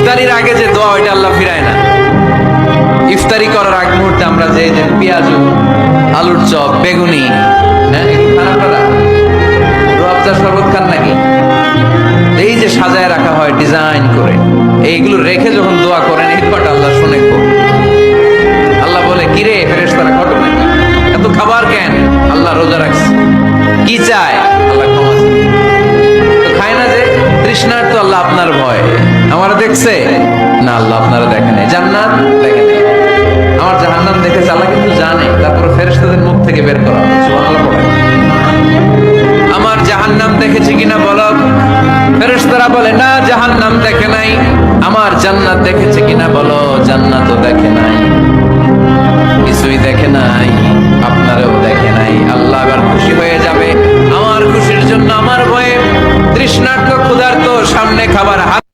ইফতারির আগে যে দোয়া ওইটা আল্লাহ ফিরায় না। ইফতারি করার আগ মুহূর্তে আমরা যে পেঁয়াজু, আলুর চপ, বেগুনি, হ্যাঁ এগুলো খান আপনারা? রূহ শরবত খান নাকি? এই যে সাজায় রাখা হয় ডিজাইন করে, এইগুলো রেখে যখন দোয়া করেন এই দোয়াটা আল্লাহ শুনে খুব। আল্লাহ বলে কিরে ফেরেশতারা ঘটনা কি, এত খাবার কেন? আল্লাহ রোজা রাখছে। কি চায়? আল্লাহ ক্ষমা চায়। তো খায় না যে তৃষ্ণার, তো আল্লাহ আপনার ভয়। আমার দেখছে না, আল্লাহ আপনারা দেখে নাই। জান্নাত দেখে নাই, আমার জাহান্নাম দেখেছে আল্লাহ কিন্তু জানে। তারপর ফেরেশতাদের মুখ থেকে বের করা, সুবহানাল্লাহ বলে। আমার জাহান্নাম দেখেছে কিনা বলো? ফেরেশতারা বলে না, জাহান্নাম দেখে নাই। আমার জান্নাত দেখেছে কিনা বলো? জান্নাতও দেখে নাই, কিছুই দেখে নাই, আপনারও দেখে নাই। আল্লাহ এবার খুশি হয়ে যাবে। আমার খুশির জন্য, আমার ভয়ে তৃষ্ণার্ত ক্ষুধার্ত সামনে খাবার হাত